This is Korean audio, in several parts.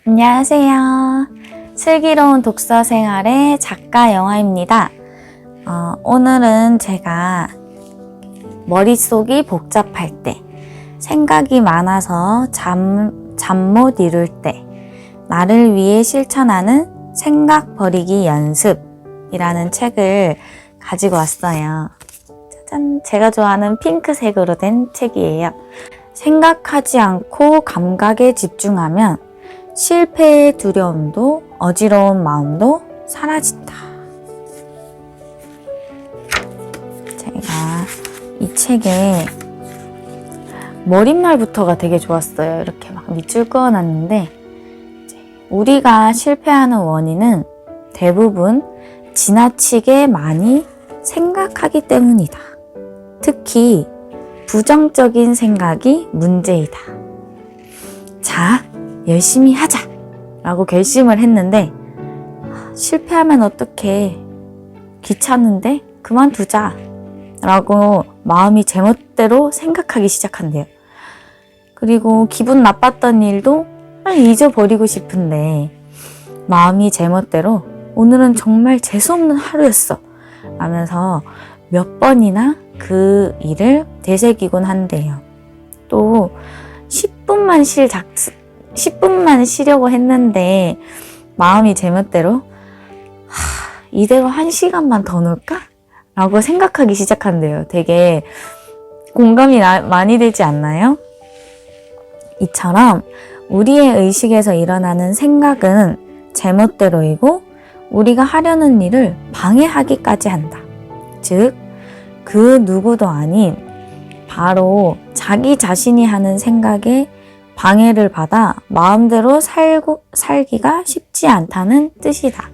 안녕하세요. 슬기로운 독서 생활의 작가 영아입니다. 오늘은 제가 머릿속이 복잡할 때, 생각이 많아서 잠 못 이룰 때, 나를 위해 실천하는 생각 버리기 연습이라는 책을 가지고 왔어요. 짜잔! 제가 좋아하는 핑크색으로 된 책이에요. 생각하지 않고 감각에 집중하면 실패의 두려움도 어지러운 마음도 사라진다. 제가 이 책에 머릿말부터가 되게 좋았어요. 이렇게 막 밑줄 그어놨는데, 우리가 실패하는 원인은 대부분 지나치게 많이 생각하기 때문이다. 특히 부정적인 생각이 문제이다. 자, 열심히 하자! 라고 결심을 했는데, 실패하면 어떡해. 귀찮은데 그만두자. 라고 마음이 제멋대로 생각하기 시작한대요. 그리고 기분 나빴던 일도 빨리 잊어버리고 싶은데, 마음이 제멋대로 오늘은 정말 재수없는 하루였어 라면서 몇 번이나 그 일을 되새기곤 한대요. 또 10분만 쉬려고 했는데 마음이 제멋대로 이대로 1시간만 더 놀까? 라고 생각하기 시작한대요. 되게 공감이 많이 되지 않나요? 이처럼 우리의 의식에서 일어나는 생각은 제멋대로이고 우리가 하려는 일을 방해하기까지 한다. 즉, 그 누구도 아닌 바로 자기 자신이 하는 생각에 방해를 받아 마음대로 살기가 쉽지 않다는 뜻이다.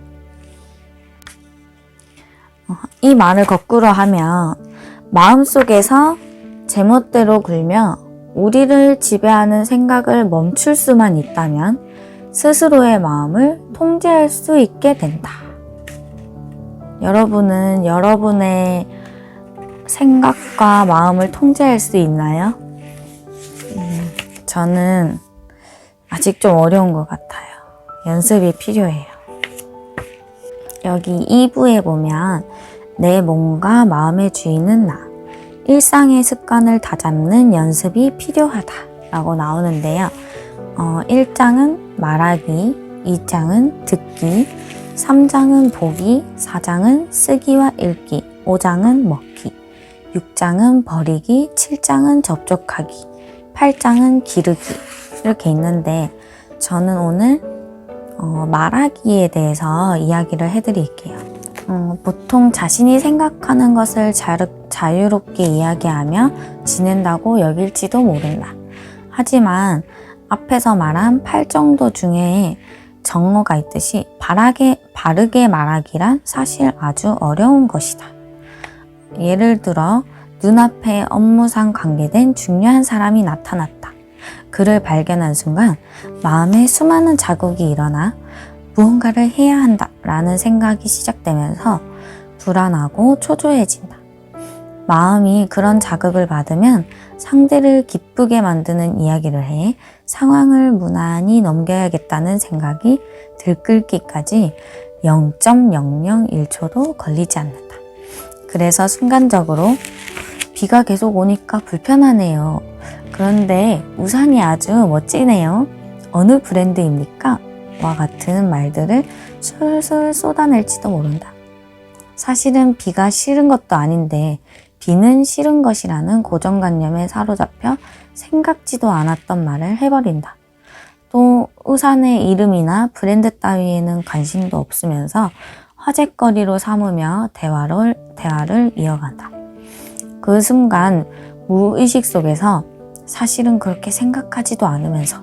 이 말을 거꾸로 하면, 마음속에서 제멋대로 굴며 우리를 지배하는 생각을 멈출 수만 있다면 스스로의 마음을 통제할 수 있게 된다. 여러분은 여러분의 생각과 마음을 통제할 수 있나요? 저는 아직 좀 어려운 것 같아요. 연습이 필요해요. 여기 2부에 보면 내 몸과 마음의 주인은 나, 일상의 습관을 다잡는 연습이 필요하다 라고 나오는데요. 1장은 말하기, 2장은 듣기, 3장은 보기, 4장은 쓰기와 읽기, 5장은 먹기, 6장은 버리기, 7장은 접촉하기, 8장은 기르기, 이렇게 있는데, 저는 오늘 말하기에 대해서 이야기를 해드릴게요. 보통 자신이 생각하는 것을 자유롭게 이야기하며 지낸다고 여길지도 모른다. 하지만 앞에서 말한 8정도 중에 정어가 있듯이 바르게 말하기란 사실 아주 어려운 것이다. 예를 들어 눈앞에 업무상 관계된 중요한 사람이 나타났다. 그를 발견한 순간 마음에 수많은 자극이 일어나 무언가를 해야 한다 라는 생각이 시작되면서 불안하고 초조해진다. 마음이 그런 자극을 받으면 상대를 기쁘게 만드는 이야기를 해 상황을 무난히 넘겨야겠다는 생각이 들끓기까지 0.001초도 걸리지 않는다. 그래서 순간적으로 비가 계속 오니까 불편하네요. 그런데 우산이 아주 멋지네요. 어느 브랜드입니까? 와 같은 말들을 술술 쏟아낼지도 모른다. 사실은 비가 싫은 것도 아닌데 비는 싫은 것이라는 고정관념에 사로잡혀 생각지도 않았던 말을 해버린다. 또 우산의 이름이나 브랜드 따위에는 관심도 없으면서 화제거리로 삼으며 대화를 이어간다. 그 순간 무의식 속에서 사실은 그렇게 생각하지도 않으면서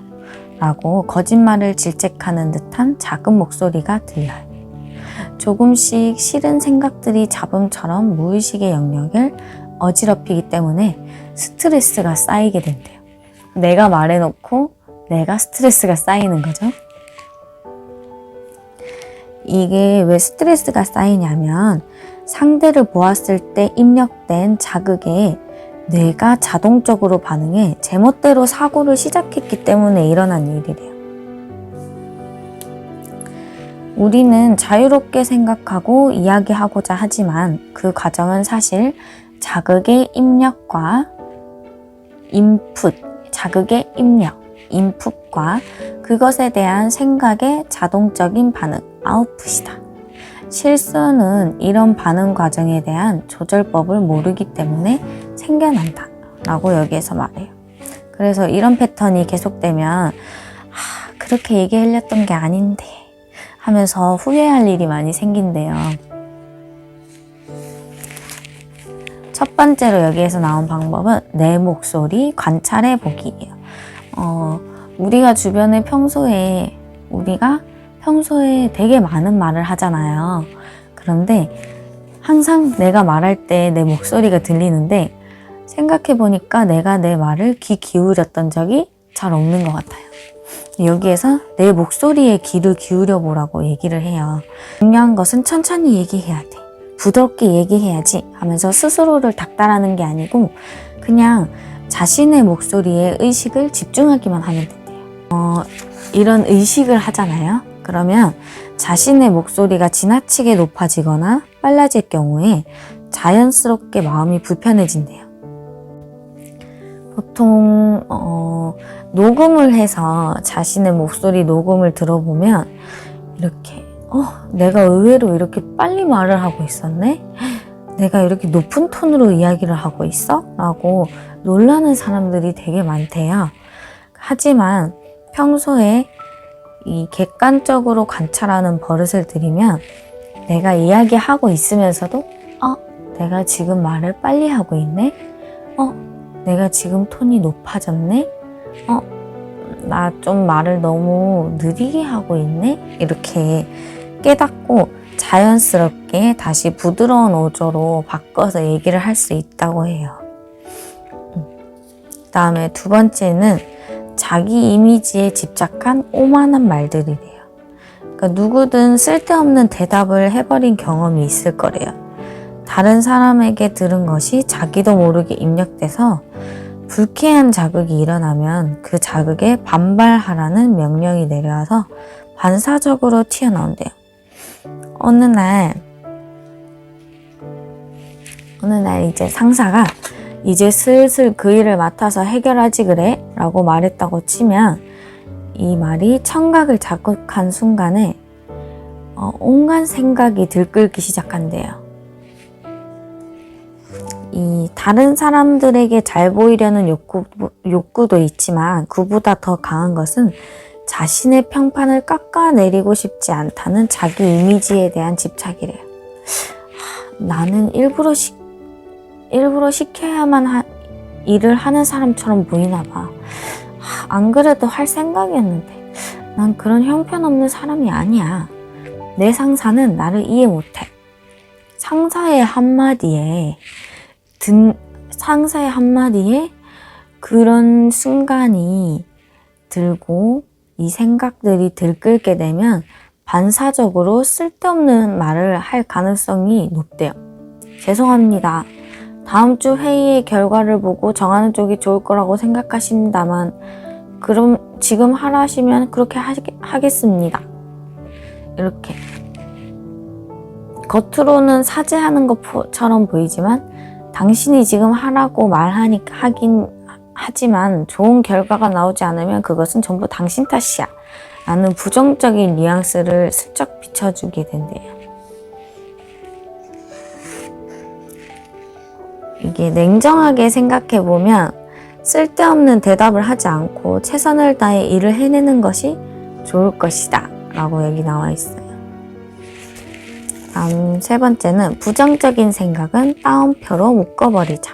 라고 거짓말을 질책하는 듯한 작은 목소리가 들려요. 조금씩 싫은 생각들이 잡음처럼 무의식의 영역을 어지럽히기 때문에 스트레스가 쌓이게 된대요. 내가 말해놓고 내가 스트레스가 쌓이는 거죠. 이게 왜 스트레스가 쌓이냐면 상대를 보았을 때 입력된 자극에 뇌가 자동적으로 반응해 제멋대로 사고를 시작했기 때문에 일어난 일이래요. 우리는 자유롭게 생각하고 이야기하고자 하지만 그 과정은 사실 자극의 입력과 자극의 입력, 인풋과 그것에 대한 생각의 자동적인 반응, 아웃풋이다. 실수는 이런 반응 과정에 대한 조절법을 모르기 때문에 생겨난다 라고 여기에서 말해요. 그래서 이런 패턴이 계속되면 그렇게 얘기하려던 게 아닌데 하면서 후회할 일이 많이 생긴대요. 첫 번째로 여기에서 나온 방법은 내 목소리 관찰해 보기예요. 우리가 평소에 되게 많은 말을 하잖아요. 그런데 항상 내가 말할 때 내 목소리가 들리는데 생각해 보니까 내가 내 말을 귀 기울였던 적이 잘 없는 것 같아요. 여기에서 내 목소리에 귀를 기울여 보라고 얘기를 해요. 중요한 것은 천천히 얘기해야 돼. 부드럽게 얘기해야지 하면서 스스로를 닥달하는 게 아니고 그냥 자신의 목소리에 의식을 집중하기만 하면 된대요. 이런 의식을 하잖아요. 그러면 자신의 목소리가 지나치게 높아지거나 빨라질 경우에 자연스럽게 마음이 불편해진대요. 보통 녹음을 해서 자신의 목소리 녹음을 들어보면 이렇게 내가 의외로 이렇게 빨리 말을 하고 있었네? 내가 이렇게 높은 톤으로 이야기를 하고 있어? 라고 놀라는 사람들이 되게 많대요. 하지만 평소에 이 객관적으로 관찰하는 버릇을 들이면 내가 이야기하고 있으면서도 내가 지금 말을 빨리 하고 있네? 내가 지금 톤이 높아졌네? 나 좀 말을 너무 느리게 하고 있네? 이렇게 깨닫고 자연스럽게 다시 부드러운 어조로 바꿔서 얘기를 할 수 있다고 해요. 그 다음에 두 번째는 자기 이미지에 집착한 오만한 말들이래요. 그러니까 누구든 쓸데없는 대답을 해버린 경험이 있을 거래요. 다른 사람에게 들은 것이 자기도 모르게 입력돼서 불쾌한 자극이 일어나면 그 자극에 반발하라는 명령이 내려와서 반사적으로 튀어나온대요. 어느 날 이제 상사가 이제 슬슬 그 일을 맡아서 해결하지 그래? 라고 말했다고 치면 이 말이 청각을 자극한 순간에 온갖 생각이 들끓기 시작한대요. 이 다른 사람들에게 잘 보이려는 욕구도 있지만 그보다 더 강한 것은 자신의 평판을 깎아내리고 싶지 않다는 자기 이미지에 대한 집착이래요. 나는 일부러 시켜야만 일을 하는 사람처럼 보이나 봐. 안 그래도 할 생각이었는데 난 그런 형편없는 사람이 아니야. 내 상사는 나를 이해 못해. 상사의 한마디에 그런 순간이 들고 이 생각들이 들끓게 되면 반사적으로 쓸데없는 말을 할 가능성이 높대요. 죄송합니다. 다음 주 회의의 결과를 보고 정하는 쪽이 좋을 거라고 생각하신다만 그럼 지금 하라 하시면 그렇게 하겠습니다. 이렇게 겉으로는 사죄하는 것처럼 보이지만 당신이 지금 하라고 하긴 하지만 좋은 결과가 나오지 않으면 그것은 전부 당신 탓이야 라는 부정적인 뉘앙스를 슬쩍 비춰주게 된대요. 이게 냉정하게 생각해보면 쓸데없는 대답을 하지 않고 최선을 다해 일을 해내는 것이 좋을 것이다 라고 여기 나와 있어요. 다음 세 번째는 부정적인 생각은 따옴표로 묶어버리자.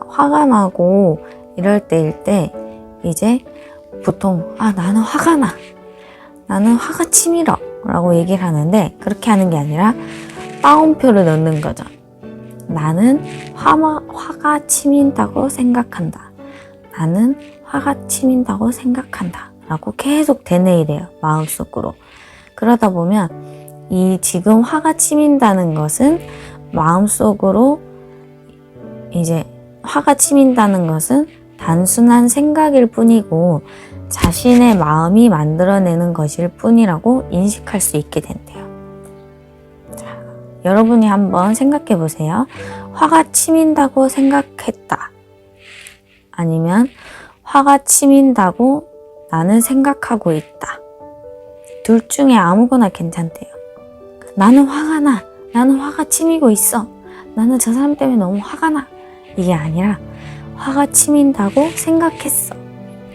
화가 나고 이럴 때일 때 이제 보통 나는 화가 나. 나는 화가 치밀어 라고 얘기를 하는데 그렇게 하는 게 아니라 따옴표를 넣는 거죠. 나는 화가 치민다고 생각한다. 나는 화가 치민다고 생각한다. 라고 계속 되뇌이래요. 마음속으로. 그러다 보면 이 지금 화가 치민다는 것은 마음속으로 이제 화가 치민다는 것은 단순한 생각일 뿐이고 자신의 마음이 만들어내는 것일 뿐이라고 인식할 수 있게 된대요. 자, 여러분이 한번 생각해 보세요. 화가 치민다고 생각했다. 아니면 화가 치민다고 나는 생각하고 있다. 둘 중에 아무거나 괜찮대요. 나는 화가 나. 나는 화가 치미고 있어. 나는 저 사람 때문에 너무 화가 나. 이게 아니라 화가 치민다고 생각했어.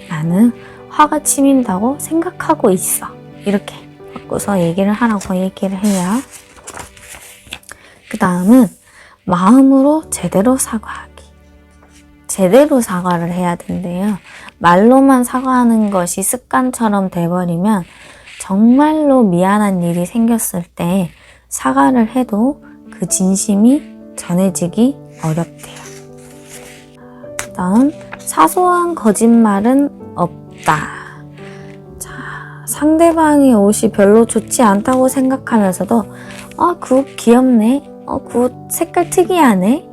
나는 화가 치민다고 생각하고 있어. 이렇게 바꿔서 얘기를 하라고 얘기를 해요. 그 다음은 마음으로 제대로 사과하기. 제대로 사과를 해야 된대요. 말로만 사과하는 것이 습관처럼 돼버리면 정말로 미안한 일이 생겼을 때 사과를 해도 그 진심이 전해지기 어렵대요. 다음, 사소한 거짓말은 없다. 자, 상대방의 옷이 별로 좋지 않다고 생각하면서도 그 옷 귀엽네. 그 옷 색깔 특이하네.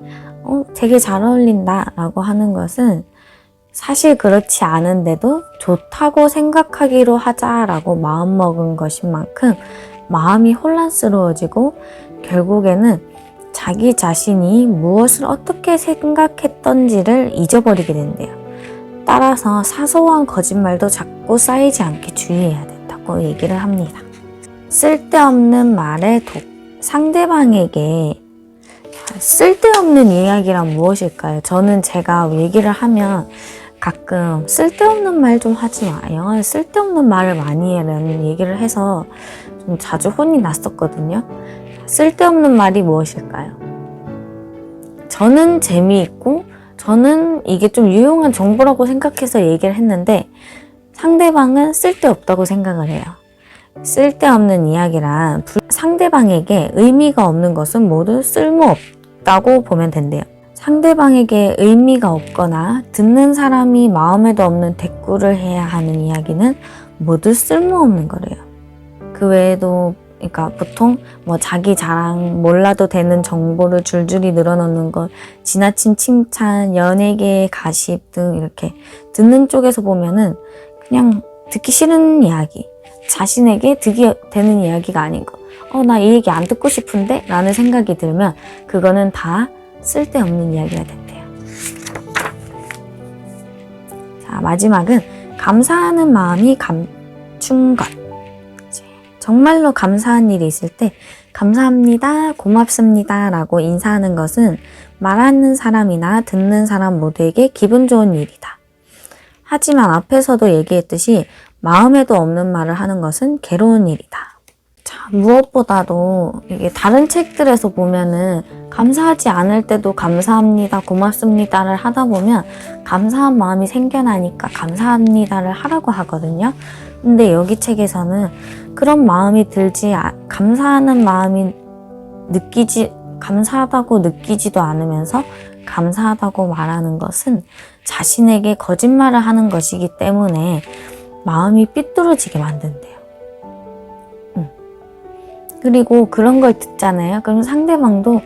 되게 잘 어울린다 라고 하는 것은 사실 그렇지 않은데도 좋다고 생각하기로 하자라고 마음먹은 것인 만큼 마음이 혼란스러워지고 결국에는 자기 자신이 무엇을 어떻게 생각했던지를 잊어버리게 된대요. 따라서 사소한 거짓말도 자꾸 쌓이지 않게 주의해야 된다고 얘기를 합니다. 쓸데없는 말의 독. 상대방에게 쓸데없는 이야기란 무엇일까요? 저는 제가 얘기를 하면 가끔 쓸데없는 말 좀 하지 마요. 쓸데없는 말을 많이 해라는 얘기를 해서 좀 자주 혼이 났었거든요. 쓸데없는 말이 무엇일까요? 저는 재미있고 저는 이게 좀 유용한 정보라고 생각해서 얘기를 했는데 상대방은 쓸데없다고 생각을 해요. 쓸데없는 이야기란 상대방에게 의미가 없는 것은 모두 쓸모없다고 보면 된대요. 상대방에게 의미가 없거나 듣는 사람이 마음에도 없는 대꾸를 해야 하는 이야기는 모두 쓸모없는 거래요. 그 외에도 그러니까 보통 뭐 자기 자랑, 몰라도 되는 정보를 줄줄이 늘어놓는 것, 지나친 칭찬, 연예계의 가십 등 이렇게 듣는 쪽에서 보면은 그냥 듣기 싫은 이야기, 자신에게 득이 되는 이야기가 아닌 거. 나 이 얘기 안 듣고 싶은데? 라는 생각이 들면 그거는 다 쓸데없는 이야기가 된대요. 자, 마지막은 감사하는 마음이 감춘 것. 정말로 감사한 일이 있을 때 감사합니다, 고맙습니다 라고 인사하는 것은 말하는 사람이나 듣는 사람 모두에게 기분 좋은 일이다. 하지만 앞에서도 얘기했듯이 마음에도 없는 말을 하는 것은 괴로운 일이다. 자, 무엇보다도 이게 다른 책들에서 보면은 감사하지 않을 때도 감사합니다, 고맙습니다를 하다 보면 감사한 마음이 생겨나니까 감사합니다를 하라고 하거든요. 근데 여기 책에서는 그런 마음이 감사하는 마음이 감사하다고 느끼지도 않으면서 감사하다고 말하는 것은 자신에게 거짓말을 하는 것이기 때문에 마음이 삐뚤어지게 만든대요. 그리고 그런 걸 듣잖아요. 그럼 상대방도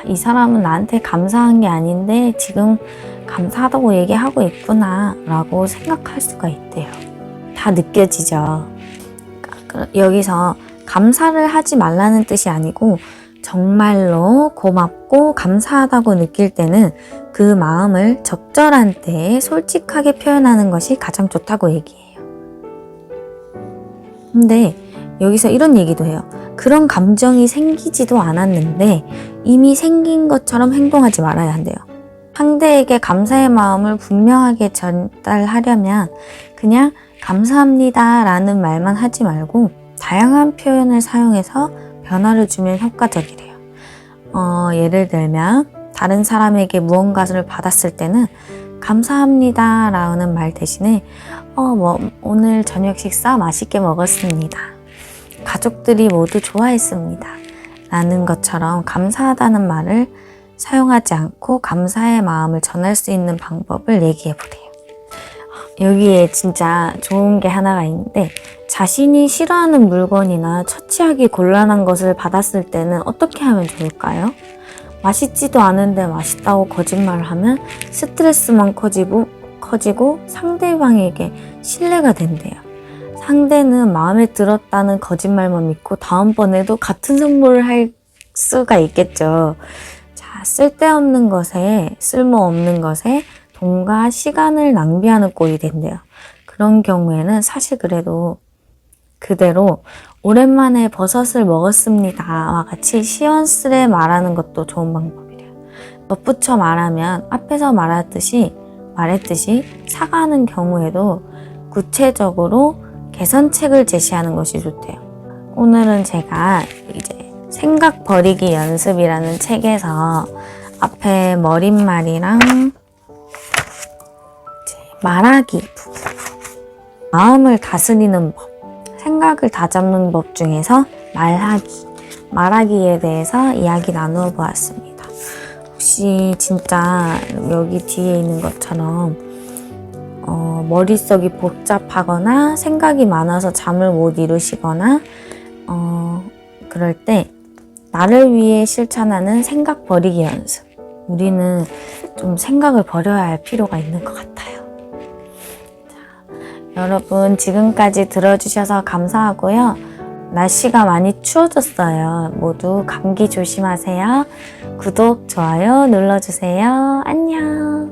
이 사람은 나한테 감사한 게 아닌데 지금 감사하다고 얘기하고 있구나 라고 생각할 수가 있대요. 다 느껴지죠. 여기서 감사를 하지 말라는 뜻이 아니고 정말로 고맙고 감사하다고 느낄 때는 그 마음을 적절한 때에 솔직하게 표현하는 것이 가장 좋다고 얘기해요. 근데 여기서 이런 얘기도 해요. 그런 감정이 생기지도 않았는데 이미 생긴 것처럼 행동하지 말아야 한대요. 상대에게 감사의 마음을 분명하게 전달하려면 그냥 감사합니다 라는 말만 하지 말고 다양한 표현을 사용해서 변화를 주면 효과적이래요. 예를 들면 다른 사람에게 무언가를 받았을 때는 감사합니다 라는 말 대신에 오늘 저녁 식사 맛있게 먹었습니다. 가족들이 모두 좋아했습니다. 라는 것처럼 감사하다는 말을 사용하지 않고 감사의 마음을 전할 수 있는 방법을 얘기해 보래요. 여기에 진짜 좋은 게 하나가 있는데 자신이 싫어하는 물건이나 처치하기 곤란한 것을 받았을 때는 어떻게 하면 좋을까요? 맛있지도 않은데 맛있다고 거짓말을 하면 스트레스만 커지고 상대방에게 신뢰가 된대요. 상대는 마음에 들었다는 거짓말만 믿고 다음번에도 같은 선물을 할 수가 있겠죠. 자, 쓸데없는 것에, 쓸모없는 것에 돈과 시간을 낭비하는 꼴이 된대요. 그런 경우에는 사실 그대로 오랜만에 버섯을 먹었습니다와 같이 시원스레 말하는 것도 좋은 방법이래요. 덧붙여 말하면 앞에서 말했듯이 사과하는 경우에도 구체적으로 개선책을 제시하는 것이 좋대요. 오늘은 제가 이제 생각 버리기 연습이라는 책에서 앞에 머릿말이랑 이제 말하기 부분, 마음을 다스리는 법, 생각을 다잡는 법 중에서 말하기에 대해서 이야기 나누어 보았습니다. 혹시 진짜 여기 뒤에 있는 것처럼 머릿속이 복잡하거나 생각이 많아서 잠을 못 이루시거나 그럴 때 나를 위해 실천하는 생각 버리기 연습. 우리는 좀 생각을 버려야 할 필요가 있는 것 같아요. 여러분 지금까지 들어주셔서 감사하고요. 날씨가 많이 추워졌어요. 모두 감기 조심하세요. 구독, 좋아요 눌러주세요. 안녕.